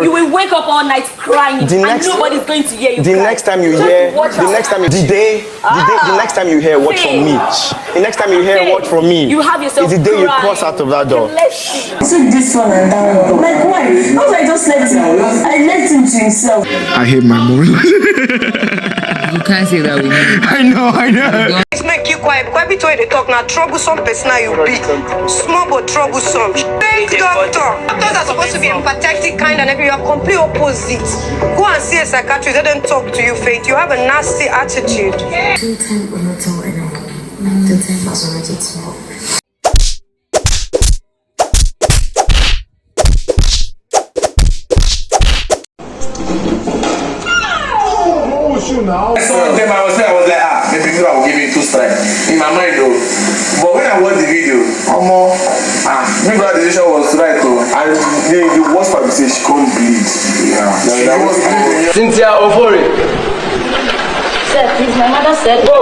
You will wake up all night crying, and nobody's going to hear you. The next time you hear, the next time you hear what from me, the next time you hear what from me, you have yourself is the day you cross out of that door. Let's see. I took this one and that one. Like why? How was I just left him? I left him to himself. I hate my mom. You can't say that with me. I know. It's make you quiet. Why be told they talk now? Troublesome person now you be. Small but troublesome. Thank doctor. Doctors are supposed to be empathetic, kind, and you are complete opposite. Go and see a psychiatrist. Let them talk to you, Faith. You have a nasty attitude. Two-time will not tell anyone. Two-time was already told. Now. Some of them I was like, maybe I will give you 2 strikes in my mind though. But when I watched the video, maybe that decision was right though. And the worst part is she couldn't bleed. Yeah. That was bleeding. Cynthia Ofori. Sir, please, my mother said. Go.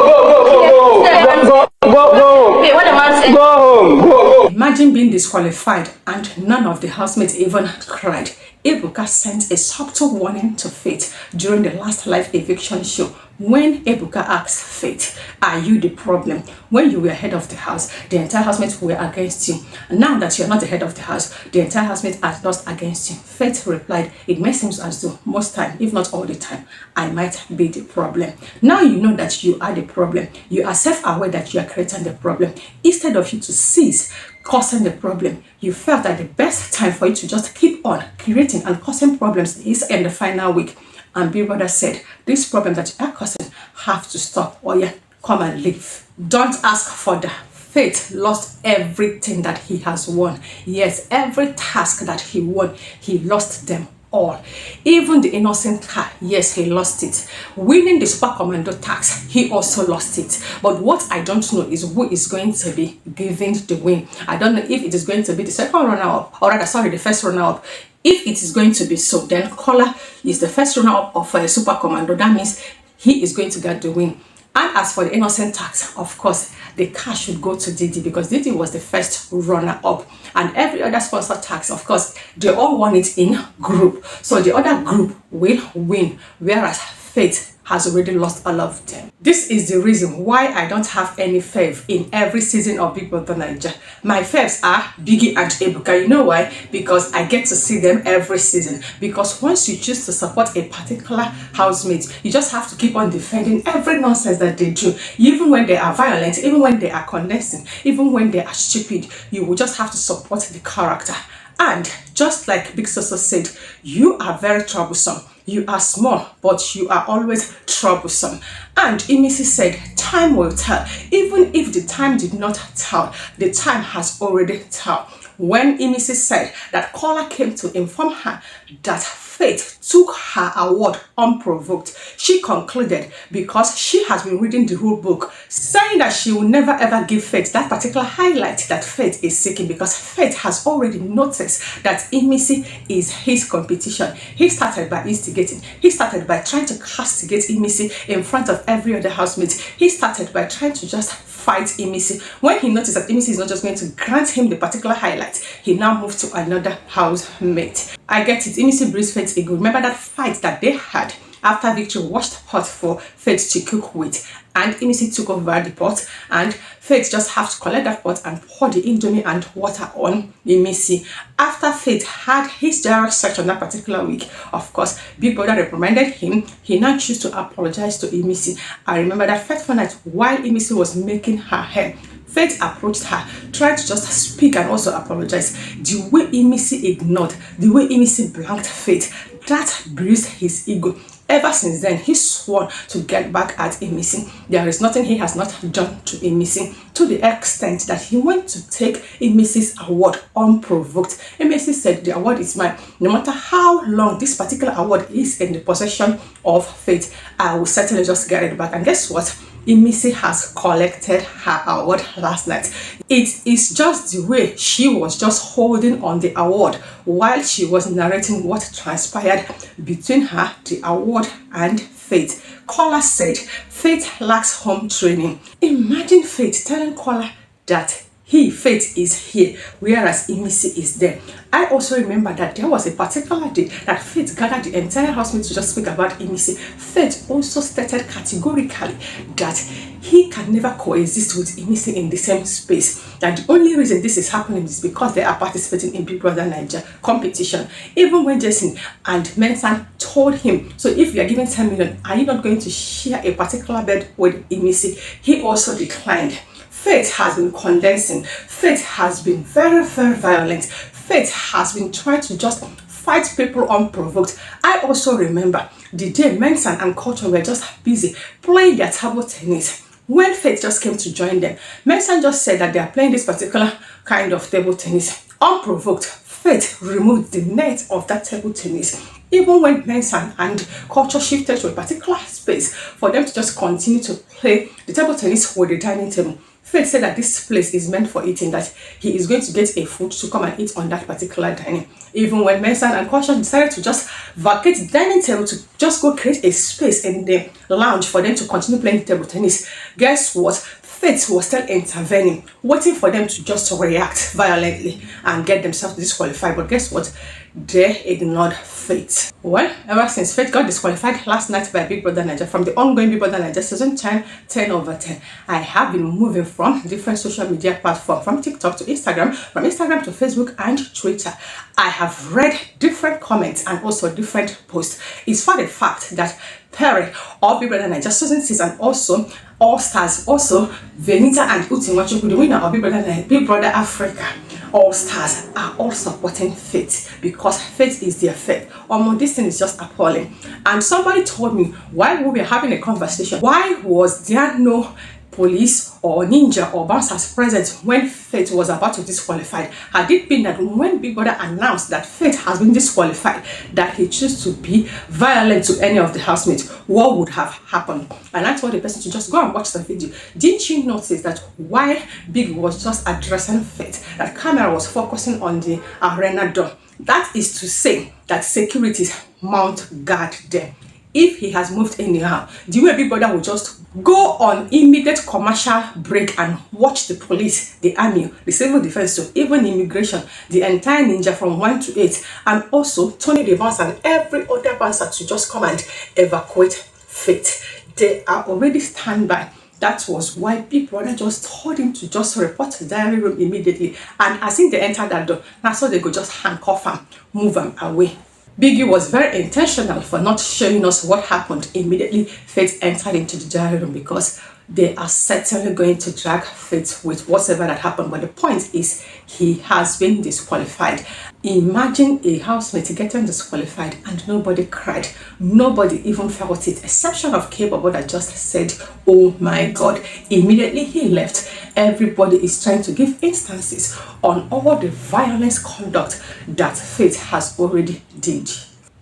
Okay, what the man said. Go home. Imagine being disqualified and none of the housemates even cried. Ebuka sent a subtle warning to Faith during the last live eviction show when Ebuka asked Faith, are you the problem? When you were head of the house, the entire housemates were against you. Now that you're not the head of the house, the entire housemates are lost against you. Faith replied, it may seem as though most time, if not all the time, I might be the problem. Now you know that you are the problem. You are self-aware that you are creating the problem. Instead of you to cease causing the problem, you felt that the best time for you to just keep on creating and causing problems is in the final week. And Bbnaija said, this problem that you are causing have to stop, or you come and leave. Don't ask further. Faith lost everything that he has won. Yes, every task that he won, he lost them all. Even the innocent car, yes, he lost it. Winning the Super Commando tax, he also lost it. But what I don't know is who is going to be giving the win. I don't know if it is going to be the second runner-up, or rather, sorry, the first runner-up. If it is going to be so, then Kola is the first runner-up of a Super Commando. That means he is going to get the win. And as for the innocent tax, of course, the cash should go to Didi because Didi was the first runner-up. And every other sponsor tax, of course, they all won it in group. So the other group will win, whereas Faith has already lost all of them. This is the reason why I don't have any fave in every season of Bbnaija. My faves are Biggie and Ebuka. You know why? Because I get to see them every season. Because once you choose to support a particular housemate, you just have to keep on defending every nonsense that they do. Even when they are violent, even when they are condescending, even when they are stupid, you will just have to support the character. And just like Big Soso said, you are very troublesome. You are small, but you are always troublesome. And IMISI said, time will tell. Even if the time did not tell, the time has already told. When IMISI said that caller came to inform her that Faith took her award unprovoked, she concluded, because she has been reading the whole book, saying that she will never ever give Faith that particular highlight that Faith is seeking, because Faith has already noticed that IMISI is his competition. He started by instigating. He started by trying to castigate IMISI in front of every other housemate. He started by trying to just fight IMISI. When he noticed that IMISI is not just going to grant him the particular highlight, he now moved to another housemate. I get it. IMISI breeds Faith a good. Remember that fight that they had after Victory washed pot for Faith to cook with, and IMISI took over the pot, and Faith just have to collect that pot and pour the indomie and water on IMISI. After Faith had his direct search on that particular week, of course, Bbnaija reprimanded him. He now chose to apologize to IMISI. I remember that fateful night while IMISI was making her hair, Faith approached her, tried to just speak and also apologize. The way IMISI ignored, the way IMISI blanked Faith, that bruised his ego. Ever since then, he swore to get back at IMISI. There is nothing he has not done to IMISI, to the extent that he went to take IMISI's award unprovoked. IMISI said, the award is mine. No matter how long this particular award is in the possession of Faith, I will certainly just get it back. And guess what? IMISI has collected her award last night. It is just the way she was just holding on the award while she was narrating what transpired between her, the award, and Faith. Caller said Faith lacks home training. Imagine Faith telling Caller that Faith is here, whereas IMISI is there. I also remember that there was a particular day that Faith gathered the entire housemate to just speak about IMISI. Faith also stated categorically that he can never coexist with IMISI in the same space. That the only reason this is happening is because they are participating in Big Brother NAIJA competition. Even when Jason and Mensah told him, so if you are given 10 million, are you not going to share a particular bed with IMISI? He also declined. Faith has been condensing. Faith has been very, very violent. Faith has been trying to just fight people unprovoked. I also remember the day Mensah and Culture were just busy playing their table tennis. When Faith just came to join them, Mensah just said that they are playing this particular kind of table tennis. Unprovoked, Faith removed the net of that table tennis. Even when Mensah and Culture shifted to a particular space for them to just continue to play the table tennis with the dining table, Faith said that this place is meant for eating, that he is going to get a food to come and eat on that particular dining. Even when Mensah and Culture decided to just vacate the dining table to just go create a space in the lounge for them to continue playing table tennis, guess what? Faith was still intervening, waiting for them to just react violently and get themselves disqualified. But guess what? They ignored Faith. Well, ever since Faith got disqualified last night by Big Brother NAIJA from the ongoing Big Brother NAIJA season 10, 10/10, I have been moving from different social media platforms, from TikTok to Instagram, from Instagram to Facebook and Twitter. I have read different comments and also different posts. It's for the fact that Perry of Big Brother NAIJA season 6 and also All Stars, also Bbnaija and Utimwachu, the winner of Big Brother Africa All Stars, are all supporting Faith because Faith is their faith. This thing is just appalling. And somebody told me while we were having a conversation, why was there no police or ninja or bouncers present when Faith was about to disqualify? Had it been that when Big Brother announced that Faith has been disqualified, that he chose to be violent to any of the housemates, what would have happened? And I told the person to just go and watch the video. Didn't you notice that while Big was just addressing Faith, that camera was focusing on the arena door? That is to say that securities mount guard there. If he has moved anyhow, the way Big Brother will just go on immediate commercial break and watch the police, the army, the civil defense, so even immigration, the entire ninja from 1 to 8, and also Tony the bouncer and every other bouncer to just come and evacuate Faith. They are already standby. That was why Big Brother just told him to just report to the diary room immediately. And as soon as they entered that door, that's how they could just handcuff him, move him away. Biggie was very intentional for not showing us what happened immediately Faith entered into the diary room, because they are certainly going to drag Faith with whatever that happened. But the point is, he has been disqualified. Imagine a housemate getting disqualified and nobody cried. Nobody even felt it, exception of KAYBOBO that just said, oh my God. Immediately he left. Everybody is trying to give instances on all the violence conduct that Faith has already did.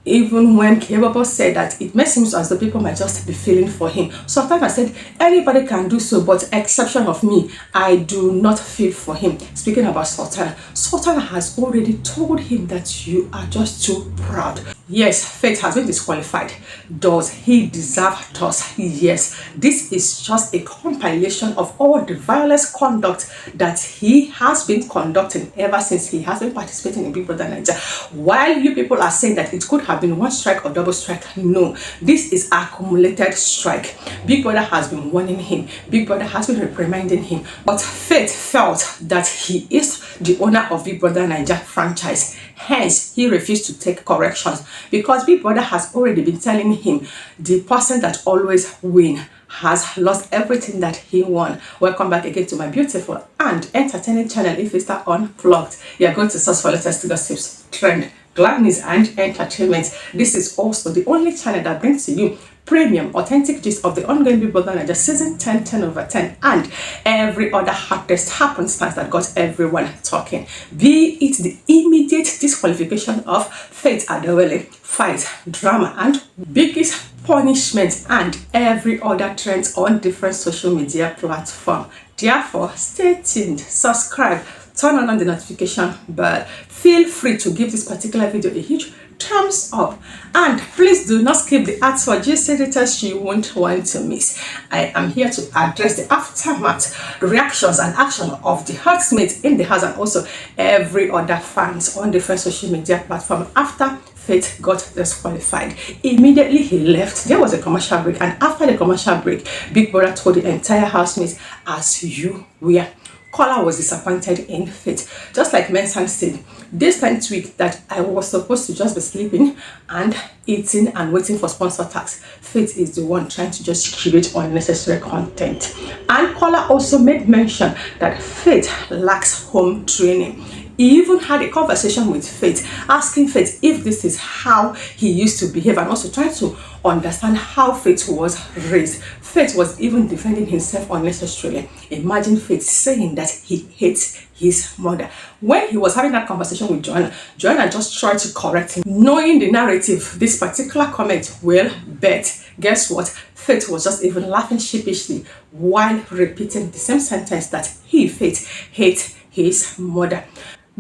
Even when KAYBOBO said that it may seem as though people might just be feeling for him. Sometimes I said, anybody can do so, but exception of me, I do not feel for him. Speaking about Sultana, Sultana has already told him that you are just too proud. Yes, Faith has been disqualified. Does he deserve toss? Yes. This is just a compilation of all the violence conduct that he has been conducting ever since he has been participating in Big Brother NAIJA. While you people are saying that it could have been one strike or double strike, no, this is accumulated strike. Big Brother has been warning him. Big Brother has been reprimanding him. But Faith felt that he is the owner of Big Brother NAIJA franchise. Hence, he refused to take corrections, because Big Brother has already been telling him the person that always wins has lost everything that he won. Welcome back again to my beautiful and entertaining channel. If you start unplugged, you are going to search for latest gossips, trend, gladness and entertainment. This is also the only channel that brings to you premium, authentic gist of the ongoing Big Brother NAIJA season 10, 10/10, and every other hottest happenstance that got everyone talking. Be it the immediate disqualification of Faith Adewale, fight, drama, and biggest punishment, and every other trend on different social media platforms. Therefore, stay tuned, subscribe, turn on the notification bell. Feel free to give this particular video a huge thumbs up, and please do not skip the ads for gist editors you won't want to miss. I am here to address the aftermath, reactions and action of the housemates in the house and also every other fans on different social media platforms after Faith got disqualified. Immediately he left, there was a commercial break, and after the commercial break, Big Brother told the entire housemates, as you were. Kola was disappointed in Faith. Just like Mensan said, this time week that I was supposed to just be sleeping and eating and waiting for sponsor tax, Faith is the one trying to just create unnecessary content. And Kola also made mention that Faith lacks home training. He even had a conversation with Faith, asking Faith if this is how he used to behave and also trying to understand how Faith was raised. Faith was even defending himself unnecessarily. Imagine Faith saying that he hates his mother. When he was having that conversation with Joanna, Joanna just tried to correct him. Knowing the narrative, this particular comment will bet. Guess what? Faith was just even laughing sheepishly while repeating the same sentence that he, Faith, hates his mother.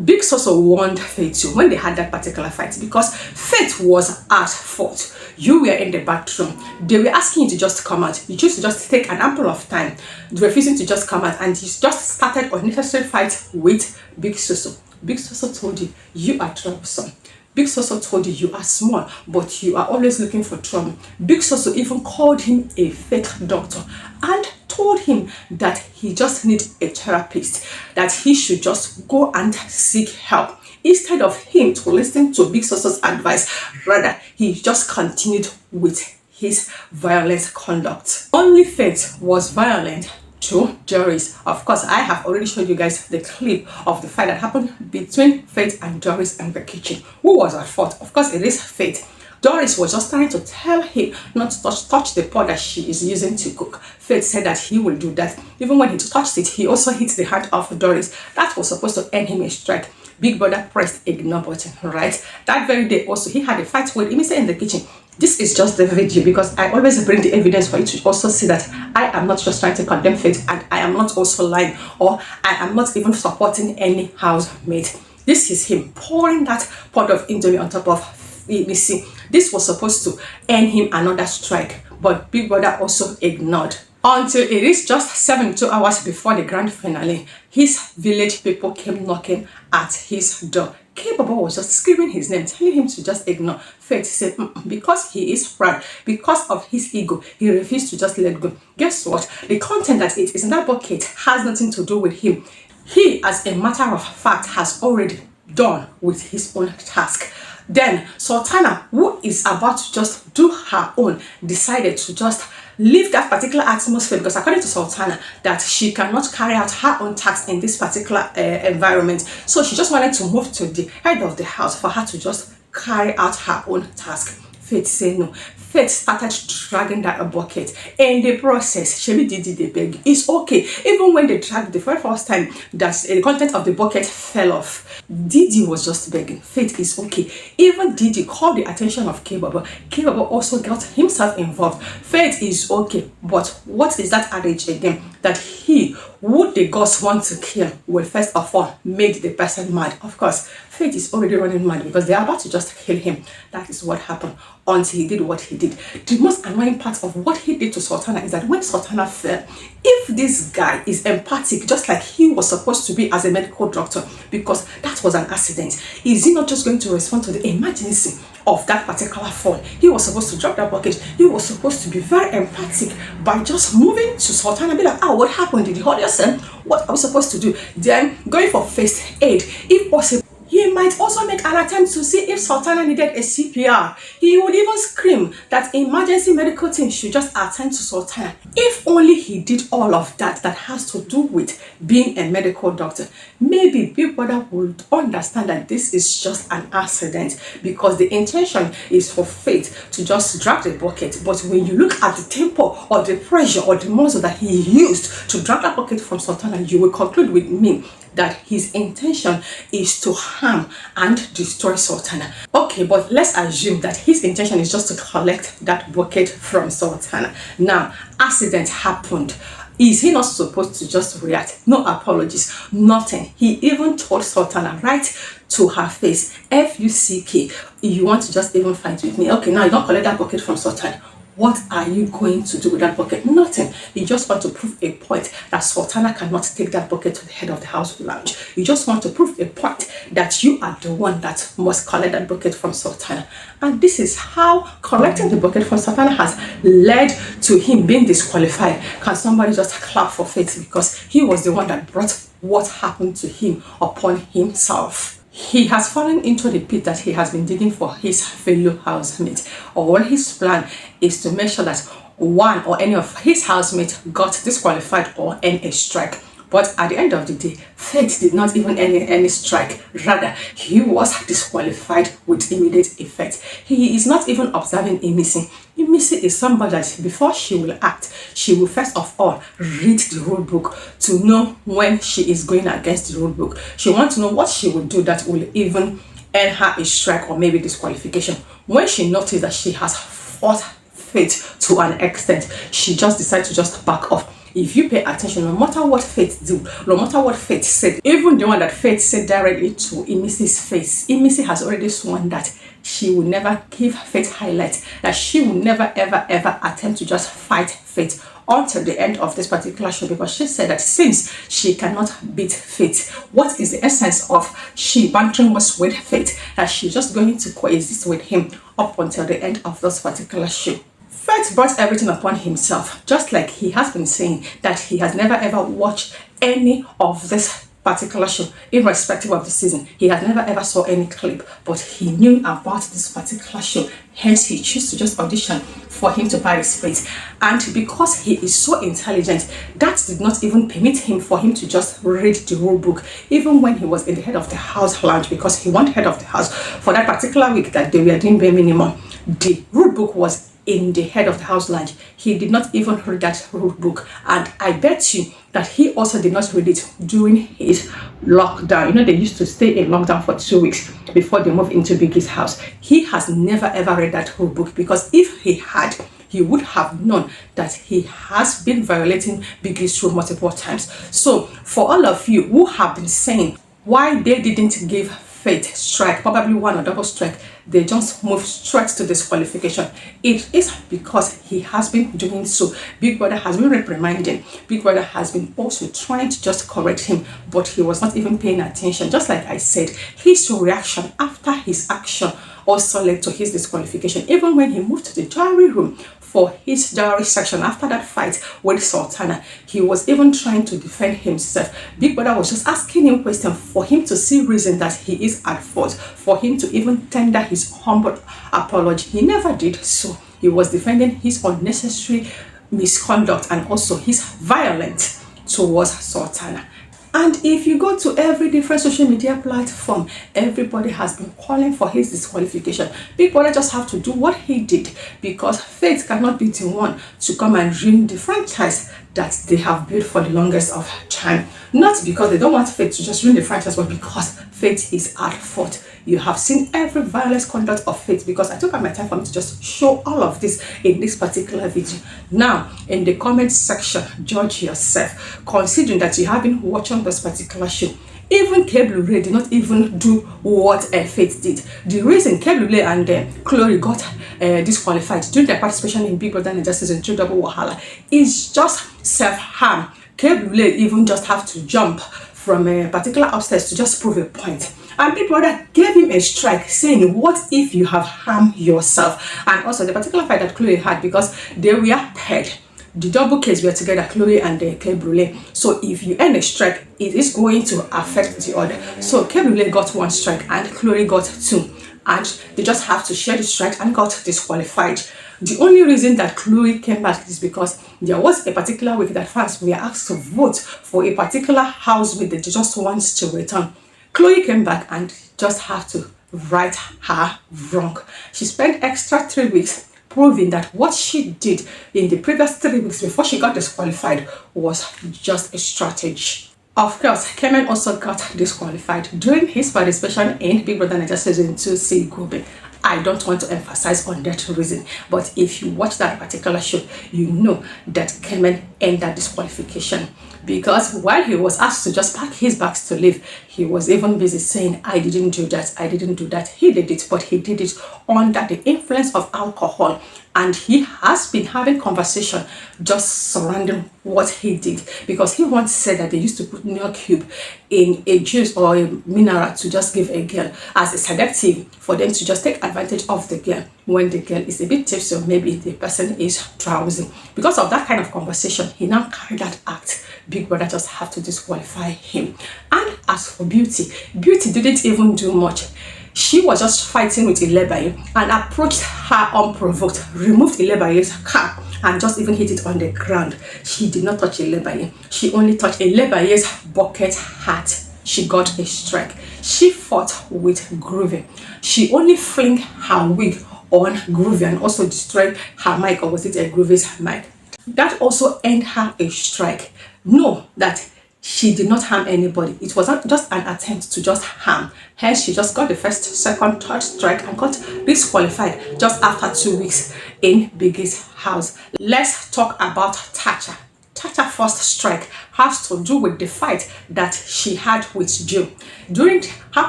Big Soso warned Faith too when they had that particular fight, because Faith was at fault. You were in the bathroom. They were asking you to just come out. You chose to just take an ample of time, refusing to just come out, and you just started an unnecessary fight with Big Soso. Big Soso told you, you are troublesome. Big Soso told you, you are small, but you are always looking for trouble. Big Soso even called him a fake doctor and told him that he just needs a therapist, that he should just go and seek help. Instead of him to listen to Big Soso's advice, rather, he just continued with his violent conduct. Only Faith was violent to Doris. Of course, I have already showed you guys the clip of the fight that happened between Faith and Doris in the kitchen. Who was at fault? Of course, it is Faith. Doris was just trying to tell him not to touch the pot that she is using to cook. Faith said that he will do that. Even when he touched it, he also hit the hand of Doris. That was supposed to earn him a strike. Big Brother pressed ignore button, right? That very day also, he had a fight with IMISI in the kitchen. This is just the video because I always bring the evidence for you to also see that I am not just trying to condemn Faith, and I am not also lying, or I am not even supporting any housemate. This is him pouring that pot of indomie on top of IMISI. This was supposed to earn him another strike, but Big Brother also ignored. Until it is just 72 hours before the grand finale, his village people came knocking at his door. KAYBOBO was just screaming his name, telling him to just ignore. Faith said, because he is proud, because of his ego, he refused to just let go. Guess what? The content that it is in that bucket has nothing to do with him. He, as a matter of fact, has already done with his own task. Then Sultana, who is about to just do her own, decided to just leave that particular atmosphere, because according to Sultana, that she cannot carry out her own tasks in this particular environment. So she just wanted to move to the head of the house for her to just carry out her own task. Faith said no. Faith started dragging that bucket. In the process, Shebi Didi they beg. It's okay. Even when they dragged the very first time that the content of the bucket fell off, Didi was just begging. Faith is okay. Even Didi called the attention of KAYBOBO. KAYBOBO also got himself involved. Faith is okay. But what is that adage again? That he who the gods want to kill will first of all make the person mad. Of course, Faith is already running mad because they are about to just kill him. That is what happened until he did what he did. The most annoying part of what he did to Sultana is that when Sultana fell, if this guy is empathic, just like he was supposed to be as a medical doctor, because that was an accident, is he not just going to respond to the emergency of that particular fall? He was supposed to drop that bucket. He was supposed to be very empathic by just moving to Sultana and be like, oh, what happened? Did you hurt yourself? What are we supposed to do? Then going for first aid, if possible. He might also make an attempt to see if Sultana needed a CPR. He would even scream that emergency medical team should just attend to Sultana. If only he did all of that has to do with being a medical doctor, maybe Big Brother would understand that this is just an accident, because the intention is for Faith to just drag the bucket. But when you look at the tempo or the pressure or the muscle that he used to drag that bucket from Sultana, you will conclude with me that his intention is to harm and destroy Sultana. Okay, but let's assume that his intention is just to collect that bucket from Sultana. Now, accident happened. Is he not supposed to just react? No apologies, nothing. He even told Sultana right to her face, FUCK, you want to just even fight with me? Okay, now you don't collect that bucket from Sultana. What are you going to do with that bucket? Nothing. You just want to prove a point that Sultana cannot take that bucket to the head of the house lounge. You just want to prove a point that you are the one that must collect that bucket from Sultana. And this is how collecting the bucket from Sultana has led to him being disqualified. Can somebody just clap for Faith, because he was the one that brought what happened to him upon himself. He has fallen into the pit that he has been digging for his fellow housemates. All his plan is to make sure that one or any of his housemates got disqualified or earned a strike. But at the end of the day, Faith did not even earn any strike. Rather, he was disqualified with immediate effect. He is not even observing IMISI. IMISI is somebody that before she will act, she will first of all read the rule book to know when she is going against the rule book. She wants to know what she will do that will even earn her a strike or maybe disqualification. When she noticed that she has fought Faith to an extent, she just decided to just back off. If you pay attention, no matter what Faith do, no matter what Faith said, even the one that Faith said directly to IMISI's face, IMISI has already sworn that she will never give Faith highlights, that she will never ever attempt to just fight Faith until the end of this particular show, because she said that since she cannot beat Faith, what is the essence of she bantering was with Faith, that she's just going to coexist with him up until the end of this particular show. Faith brought everything upon himself, just like he has been saying that he has never ever watched any of this particular show, irrespective of the season. He has never ever saw any clip, but he knew about this particular show. Hence, he chose to just audition for him to participate. And because he is so intelligent, that did not even permit him for him to just read the rule book, even when he was in the head of the house lounge, because he went head of the house for that particular week that they were doing bare minimum. The rule book was in the head of the house lounge. He did not even read that rule book, and I bet you that he also did not read it during his lockdown. You know, they used to stay in lockdown for 2 weeks before they moved into Biggie's house. He has never ever read that rule book, because if he had, he would have known that he has been violating Biggie's rule multiple times. So for all of you who have been saying why they didn't give Faith strike, probably one or double strike, they just move straight to disqualification, it is because he has been doing so. Big Brother has been reprimanding. Big Brother has been also trying to just correct him, but he was not even paying attention. Just like I said, his reaction after his action also led to his disqualification. Even when he moved to the jury room for his dowry section after that fight with Sultana, he was even trying to defend himself. Big Brother was just asking him questions for him to see reason that he is at fault, for him to even tender his humble apology. He never did so. He was defending his unnecessary misconduct and also his violence towards Sultana. And if you go to every different social media platform, everybody has been calling for his disqualification. Big Brother just have to do what he did, because Faith cannot be the one to come and ruin the franchise that they have built for the longest of time. Not because they don't want Faith to just ruin the franchise, but because Faith is at fault. You have seen every violent conduct of Faith, because I took out my time for me to just show all of this in this particular video. Now, in the comment section, judge yourself, considering that you have been watching this particular show. Even KAYBOBO did not even do what Faith did. The reason KAYBOBO and Chloe got disqualified during their participation in Big Brother NAIJA Season 2 Double Wahala is just self-harm. KAYBOBO even just have to jump from a particular upstairs to just prove a point. And Big Brother gave him a strike, saying, what if you have harmed yourself? And also the particular fight that Chloe had, because they were paired. The double case were together, Chloe and KAYBOBO. So if you earn a strike, it is going to affect the other. So KAYBOBO got 1 strike and Chloe got 2. And they just have to share the strike and got disqualified. The only reason that Chloe came back is because there was a particular week that fans were asked to vote for a particular housemate that just wants to return. Chloe came back and just have to right her wrong. She spent extra 3 weeks proving that what she did in the previous 3 weeks before she got disqualified was just a strategy. Of course, Kemen also got disqualified during his participation in Big Brother NAIJA Season 2 Gobe. I don't want to emphasize on that reason, but if you watch that particular show, you know that Kemen ended disqualification, because while he was asked to just pack his bags to leave, he was even busy saying, I didn't do that, I didn't do that. He did it, but he did it under the influence of alcohol, and he has been having conversation just surrounding what he did, because he once said that they used to put milk cube in a juice or a mineral to just give a girl as a sedative for them to just take advantage of the girl when the girl is a bit tipsy, or maybe the person is drowsy. Because of that kind of conversation, he now carried that act. Big Brother just have to disqualify him. And as for Beauty didn't even do much. She was just fighting with Ilebaye and approached her unprovoked, removed Ilebaye's cap and just even hit it on the ground. She did not touch Ilebaye. She only touched Ilebaye's bucket hat. She got a strike. She fought with Groovy. She only flinged her wig on Groovy and also destroyed her mic, or was it a Groovy's mic? That also earned her a strike. Know that she did not harm anybody. It was just an attempt to just harm. Hence, she just got the first, second, third strike and got disqualified just after 2 weeks in Biggie's house. Let's talk about Tacha. Tacha's first strike has to do with the fight that she had with Joe. During her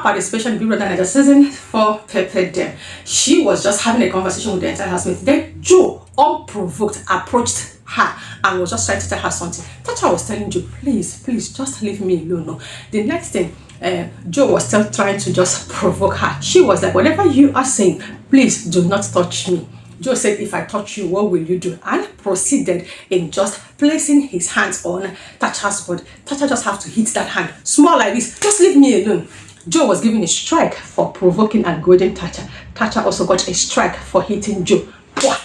participation in Bbnaija season 4 Pepper Dem, she was just having a conversation with the entire housemate. Then Joe, unprovoked, approached her and was just trying to tell her something. Tacha was telling Joe, please, just leave me alone. No. The next thing, Joe was still trying to just provoke her. She was like, whatever you are saying, please do not touch me. Joe said, if I touch you, what will you do? And proceeded in just placing his hands on Tacha's body. Tacha just have to hit that hand, small like this, just leave me alone. Joe was given a strike for provoking and goading Tacha. Tacha also got a strike for hitting Joe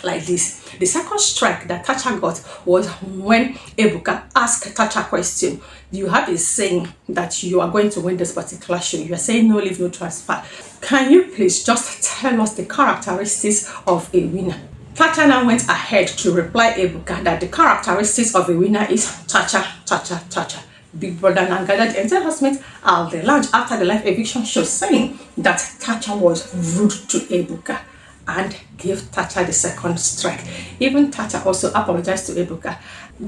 like this. The second strike that Tacha got was when Ebuka asked Tacha a question. You have a saying that you are going to win this particular show. You are saying no leave, no transfer. Can you please just tell us the characteristics of a winner? Tacha now went ahead to reply Ebuka that the characteristics of a winner is Tacha. Big Brother now gathered the entire housemate at the lounge after the live eviction show, saying that Tacha was rude to Ebuka and gave Tacha the second strike. Even Tacha also apologized to Ebuka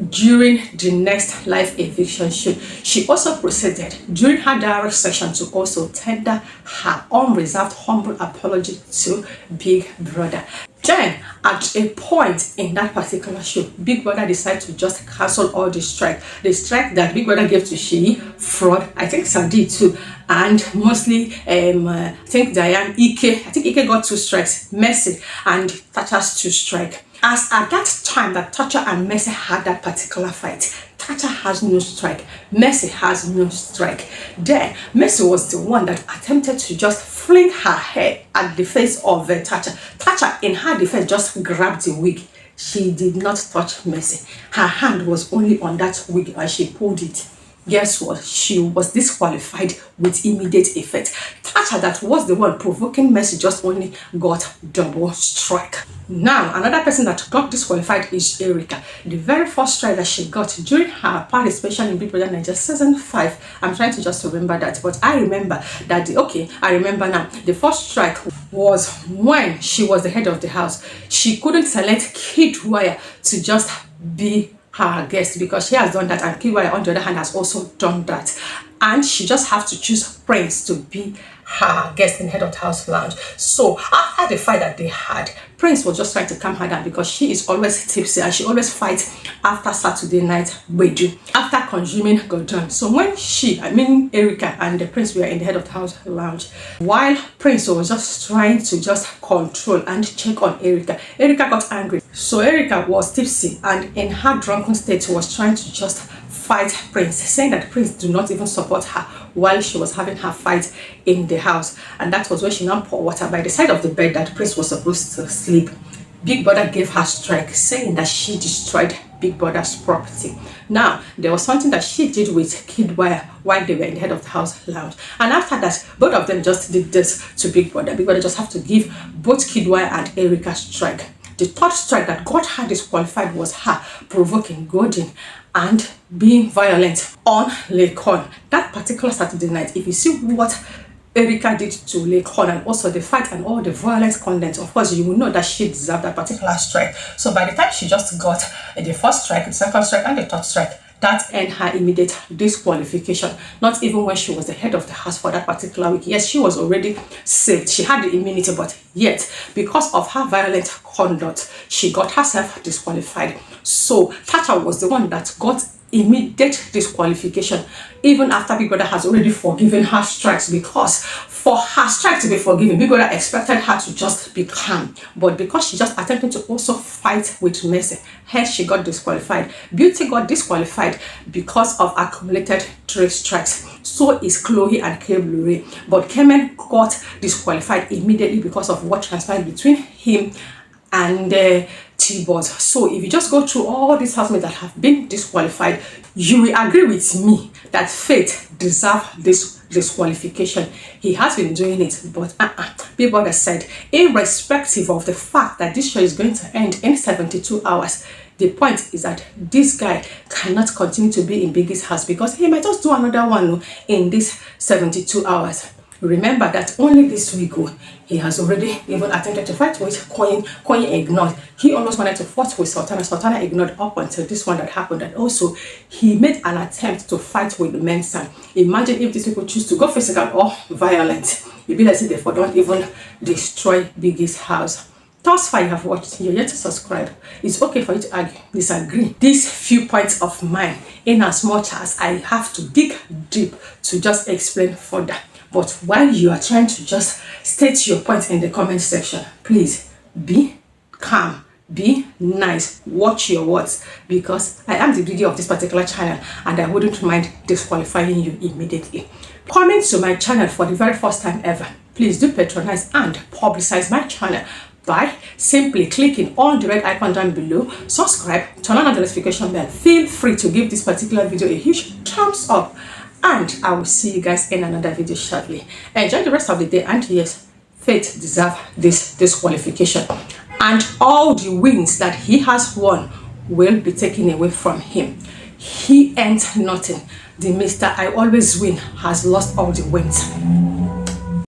during the next live eviction show. She also proceeded during her direct session to also tender her unreserved humble apology to Big Brother. Then, at a point in that particular show, Big Brother decided to just cancel all the strike. The strike that Big Brother gave to She, Fraud, I think Sadi too, and mostly, I think Diane, Ike. I think Ike got 2 strikes, Mercy, and Tacha's 2 strikes. As at that time that Tacha and Mercy had that particular fight, Tacha has no strike, Mercy has no strike. Then Mercy was the one that attempted to just fling her hair at the face of Tacha. Tacha, in her defense, just grabbed the wig. She did not touch Mercy. Her hand was only on that wig and she pulled it. Guess what? She was disqualified with immediate effect. Tacha, that was the one provoking Mercy, just only got double strike. Now, another person that got disqualified is Erica. The very first strike that she got during her participation in Bbnaija season 5. I'm trying to just remember that, but I remember that I remember now. The first strike was when she was the head of the house. She couldn't select Kid Wire to just be her guest, because she has done that, and Kiwaya on the other hand has also done that, and she just have to choose Prince to be her guest in head of the house lounge. So after the fight that they had, Prince was just trying to calm her down because she is always tipsy and she always fights after Saturday night wedu, after consuming Gordon. So when Erica and the Prince were in the head of the house lounge, while Prince was just trying to just control and check on Erica, Erica got angry. So Erica was tipsy and in her drunken state was trying to just fight Prince, saying that Prince do not even support her while she was having her fight in the house. And that was when she now poured water by the side of the bed that Prince was supposed to sleep. Big Brother gave her strike, saying that she destroyed Big Brother's property. Now, there was something that she did with Kid Wire while they were in the head of the house lounge. And after that, both of them just did this to Big Brother. Big Brother just have to give both Kid Wire and Erica strike. The third strike that got her disqualified was her provoking, goading, and being violent on Lekon. That particular Saturday night, if you see what Erica did to Lekon, and also the fight and all the violent content, of course, you will know that she deserved that particular strike. So by the time she just got the first strike, the second strike, and the third strike, that ended her immediate disqualification. Not even when she was the head of the house for that particular week. Yes, she was already saved. She had the immunity, but yet, because of her violent conduct, she got herself disqualified. So Tata was the one that got immediate disqualification, even after Big Brother has already forgiven her strikes, because for her strike to be forgiven, Big Brother expected her to just be calm, but because she just attempted to also fight with Mercy, hence she got disqualified. Beauty got disqualified because of accumulated 3 strikes. So is Chloe and KAYBOBO, but Kemen got disqualified immediately because of what transpired between him and T-Boss. So if you just go through all these housemates that have been disqualified, you will agree with me that Faith deserves this disqualification. He has been doing it, but Big Brother said, irrespective of the fact that this show is going to end in 72 hours, the point is that this guy cannot continue to be in Biggie's house, because he might just do another one in this 72 hours. Remember that only this week he has already even attempted to fight with Coin ignored. He almost wanted to fight with Sultana ignored up until this one that happened. And also he made an attempt to fight with Mensa. Imagine if these people choose to go physical or violent. It'd be like they don't even destroy Biggie's house. Thus far you have watched, you're yet to subscribe. It's okay for you to argue, disagree. These few points of mine, in as much as I have to dig deep to just explain further. But while you are trying to just state your point in the comment section, please be calm, be nice, watch your words, because I am the biggie of this particular channel and I wouldn't mind disqualifying you immediately. Coming to my channel for the very first time ever, please do patronize and publicize my channel by simply clicking on the red icon down below, subscribe, turn on the notification bell. Feel free to give this particular video a huge thumbs up, and I will see you guys in another video shortly. Enjoy the rest of the day, and yes, Faith deserves this disqualification, and all the wins that he has won will be taken away from him. He ain't nothing. The Mr. I always win has lost all the wins.